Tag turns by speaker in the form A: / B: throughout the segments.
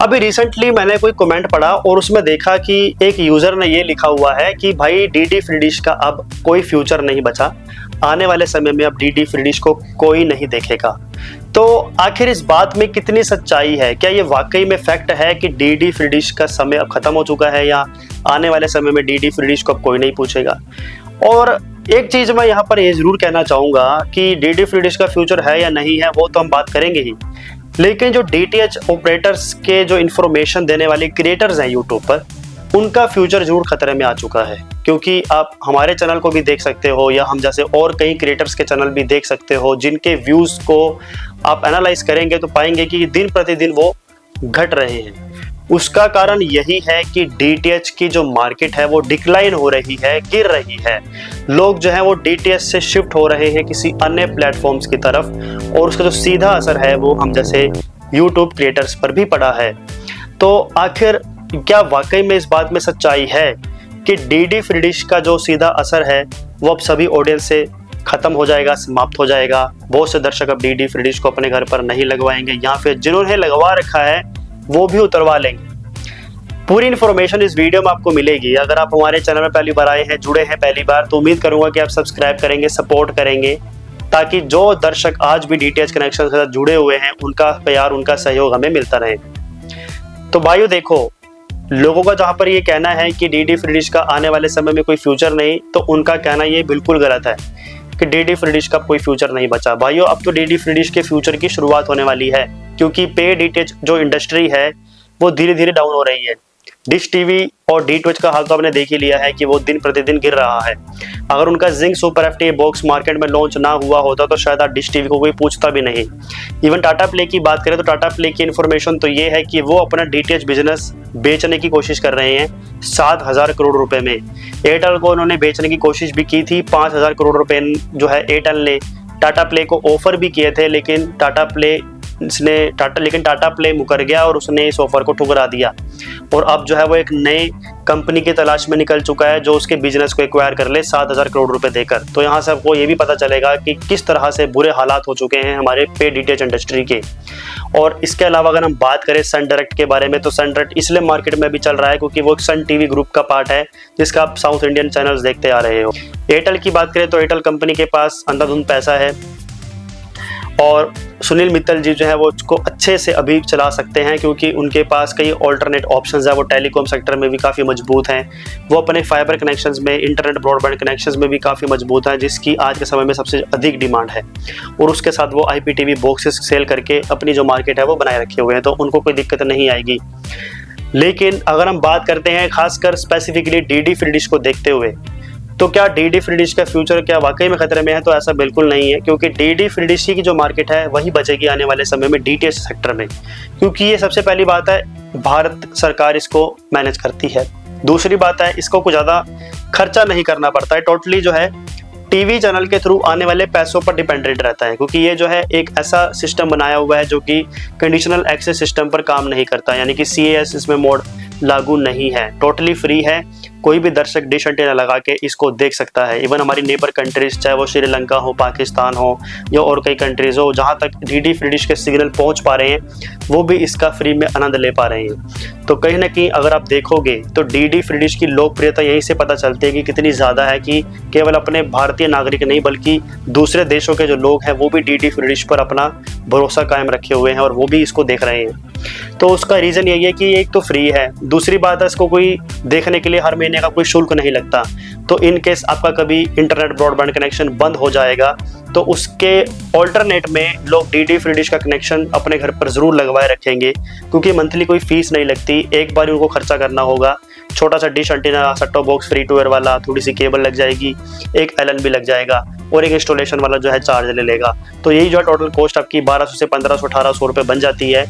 A: अभी रिसेंटली मैंने कोई कमेंट पढ़ा और उसमें देखा कि एक यूजर ने ये लिखा हुआ है कि भाई डीडी फ्री डिश का अब कोई फ्यूचर नहीं बचा, आने वाले समय में अब डीडी फ्री डिश को कोई नहीं देखेगा। तो आखिर इस बात में कितनी सच्चाई है? क्या ये वाकई में फैक्ट है कि डीडी फ्री डिश का समय अब खत्म हो चुका है, या आने वाले समय में डीडी फ्री डिश को अब कोई नहीं पूछेगा? और एक चीज मैं यहाँ पर ये जरूर कहना चाहूंगा कि डीडी फ्री डिश का फ्यूचर है या नहीं है वो तो हम बात करेंगे ही, लेकिन जो डीटीएच ऑपरेटर्स के जो इन्फॉर्मेशन देने वाले क्रिएटर्स हैं यूट्यूब पर, उनका फ्यूचर जरूर खतरे में आ चुका है। क्योंकि आप हमारे चैनल को भी देख सकते हो या हम जैसे और कई क्रिएटर्स के चैनल भी देख सकते हो, जिनके व्यूज़ को आप एनालाइज करेंगे तो पाएंगे कि दिन प्रतिदिन वो घट रहे हैं। उसका कारण यही है कि डीटीएच की जो मार्केट है वो डिक्लाइन हो रही है, गिर रही है। लोग जो है वो डीटीएच से शिफ्ट हो रहे हैं किसी अन्य प्लेटफॉर्म्स की तरफ, और उसका जो सीधा असर है वो हम जैसे यूट्यूब क्रिएटर्स पर भी पड़ा है। तो आखिर क्या वाकई में इस बात में सच्चाई है कि डीडी फ्री डिश का जो सीधा असर है वो अब सभी ऑडियंस से खत्म हो जाएगा, समाप्त हो जाएगा? बहुत से दर्शक अब डीडी फ्री डिश को अपने घर पर नहीं लगवाएंगे, या फिर जिन्होंने लगवा रखा है वो भी उतरवा लेंगे। पूरी इन्फॉर्मेशन इस वीडियो में आपको मिलेगी। अगर आप हमारे चैनल में पहली बार आए हैं, जुड़े हैं पहली बार, तो उम्मीद करूंगा कि आप सब्सक्राइब करेंगे, सपोर्ट करेंगे, ताकि जो दर्शक आज भी डीटीएच कनेक्शन के साथ जुड़े हुए हैं उनका प्यार, उनका सहयोग हमें मिलता रहे। तो भाइयों देखो, लोगों का जहां पर ये कहना है कि डीडी फ्री डिश का आने वाले समय में कोई फ्यूचर नहीं, तो उनका कहना ये बिल्कुल गलत है कि डीडी फ्री डिश का कोई फ्यूचर नहीं बचा। भाइयों, अब तो डीडी फ्री डिश के फ्यूचर की शुरुआत होने वाली है, क्योंकि पे डीटीएच जो इंडस्ट्री है वो धीरे धीरे डाउन हो रही है। डिश टीवी और डीटीएच का हाल तो आपने देख ही लिया है कि वो दिन प्रतिदिन गिर रहा है। अगर उनका zinc super FT box market में लॉन्च ना हुआ होता तो शायद डिश टीवी को कोई पूछता भी नहीं। इवन टाटा प्ले की बात करें तो टाटा प्ले की इन्फॉर्मेशन तो ये है कि वो अपना डीटीएच बिजनेस बेचने की कोशिश कर रहे हैं 7,000 करोड़ रुपए में। एयरटेल को उन्होंने बेचने की कोशिश भी की थी, 5,000 करोड़ रुपए जो है एयरटेल ने टाटा प्ले को ऑफर भी किए थे, लेकिन टाटा प्ले मुकर गया और उसने इस ऑफर को ठुकरा दिया। और अब जो है वो एक नए कंपनी की तलाश में निकल चुका है जो उसके बिजनेस को एक्वायर कर ले 7,000 करोड़ रुपए देकर। तो यहाँ से आपको ये भी पता चलेगा कि किस तरह से बुरे हालात हो चुके हैं हमारे पे डीटीएच इंडस्ट्री के। और इसके अलावा अगर हम बात करें सन डायरेक्ट के बारे में, तो सन डायरेक्ट इसलिए मार्केट में भी चल रहा है क्योंकि वो एक सन टीवी ग्रुप का पार्ट है जिसका आप साउथ इंडियन चैनल्स देखते आ रहे हो। एयरटेल की बात करें तो एयरटेल कंपनी के पास अंधाधुंध पैसा है और सुनील मित्तल जी जो है वो उसको अच्छे से अभी चला सकते हैं, क्योंकि उनके पास कई ऑल्टरनेट ऑप्शंस है। वो टेलीकॉम सेक्टर में भी काफ़ी मजबूत हैं, वो अपने फाइबर कनेक्शंस में, इंटरनेट ब्रॉडबैंड कनेक्शंस में भी काफ़ी मजबूत हैं, जिसकी आज के समय में सबसे अधिक डिमांड है। और उसके साथ वो IPTV बॉक्सेस सेल करके अपनी जो मार्केट है वो बनाए रखे हुए हैं, तो उनको कोई दिक्कत नहीं आएगी। लेकिन अगर हम बात करते हैं खासकर स्पेसिफिकली डीडी फ्री डिश को देखते हुए, तो क्या डीडी फ्री डिश का फ्यूचर क्या वाकई में खतरे में है? तो ऐसा बिल्कुल नहीं है, क्योंकि डीडी फ्री डिश की जो मार्केट है वही बचेगी आने वाले समय में डीटीएच सेक्टर में, क्योंकि ये सबसे पहली बात है भारत सरकार इसको मैनेज करती है। दूसरी बात है इसको कुछ ज़्यादा खर्चा नहीं करना पड़ता है, टोटली जो है टीवी चैनल के थ्रू आने वाले पैसों पर डिपेंडेंट रहता है, क्योंकि ये जो है एक ऐसा सिस्टम बनाया हुआ है जो कि कंडीशनल एक्सेस सिस्टम पर काम नहीं करता, यानी कि CAS इसमें मोड लागू नहीं है, टोटली फ्री है। कोई भी दर्शक डिश एंटीना लगा के इसको देख सकता है। इवन हमारी नेबर कंट्रीज, चाहे वो श्रीलंका हो, पाकिस्तान हो या और कई कंट्रीज हो, जहाँ तक डीडी फ्री डिश के सिग्नल पहुँच पा रहे हैं वो भी इसका फ्री में आनंद ले पा रहे हैं। तो कहीं ना कहीं अगर आप देखोगे तो डीडी फ्री डिश की लोकप्रियता यहीं से पता चलती है कि कितनी ज़्यादा है, कि केवल अपने भारतीय नागरिक नहीं बल्कि दूसरे देशों के जो लोग हैं वो भी डीडी फ्री डिश पर अपना भरोसा कायम रखे हुए हैं और वो भी इसको देख रहे हैं। तो उसका रीज़न यही है कि एक तो फ्री है, दूसरी बात है इसको कोई देखने के लिए हर महीने का कोई शुल्क नहीं लगता। तो इन केस आपका कभी इंटरनेट ब्रॉडबैंड कनेक्शन बंद हो जाएगा तो उसके ऑल्टरनेट में लोग डीडी फ्री डिश का कनेक्शन अपने घर पर ज़रूर लगवाए रखेंगे, क्योंकि मंथली कोई फीस नहीं लगती, एक बार उनको खर्चा करना होगा। छोटा सा dish antenna, set top box free to air वाला, थोड़ी सी केबल लग जाएगी, एक LN भी लग जाएगा और एक इंस्टॉलेशन वाला जो है चार्ज ले लेगा। तो यही जो है टोटल कॉस्ट आपकी 1200 से 1500 1800 रुपये बन जाती है।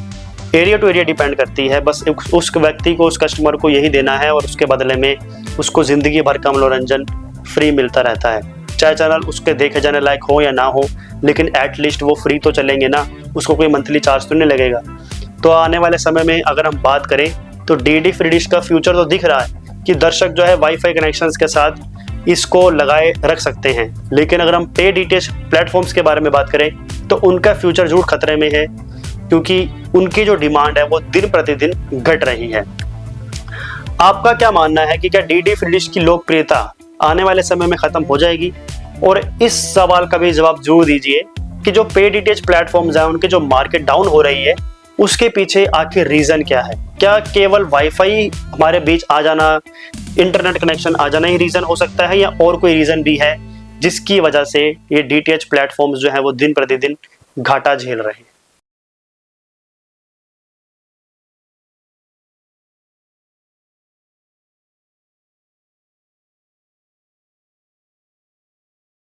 A: एरिया टू एरिया डिपेंड करती है, बस उस व्यक्ति को, उस कस्टमर को यही देना है और उसके बदले में उसको ज़िंदगी भर का मनोरंजन फ्री मिलता रहता है। चाहे चैनल उसके देखे जाने लायक हो या ना हो, लेकिन एटलीस्ट वो फ्री तो चलेंगे ना, उसको कोई मंथली चार्ज तो नहीं लगेगा। तो आने वाले समय में अगर हम बात करें तो डीडी फ्री डिश का फ्यूचर तो दिख रहा है कि दर्शक जो है वाईफाई कनेक्शंस के साथ इसको लगाए रख सकते हैं। लेकिन अगर हम पे डीटीएच प्लेटफॉर्म्स के बारे में बात करें तो उनका फ्यूचर जरूर खतरे में है। क्योंकि उनकी जो डिमांड है वो दिन प्रतिदिन घट रही है। आपका क्या मानना है कि क्या डीडी फ्री डिश की लोकप्रियता आने वाले समय में खत्म हो जाएगी? और इस सवाल का भी जवाब जरूर दीजिए कि जो पे डीटीएच प्लेटफॉर्म्स हैं उनके जो मार्केट डाउन हो रही है उसके पीछे आखिर रीजन क्या है? क्या केवल वाईफाई हमारे बीच आ जाना, इंटरनेट कनेक्शन आ जाना ही रीजन हो सकता है, या और कोई रीजन भी है जिसकी वजह से ये डीटीएच प्लेटफॉर्म्स जो है वो दिन प्रतिदिन घाटा झेल रहे हैं?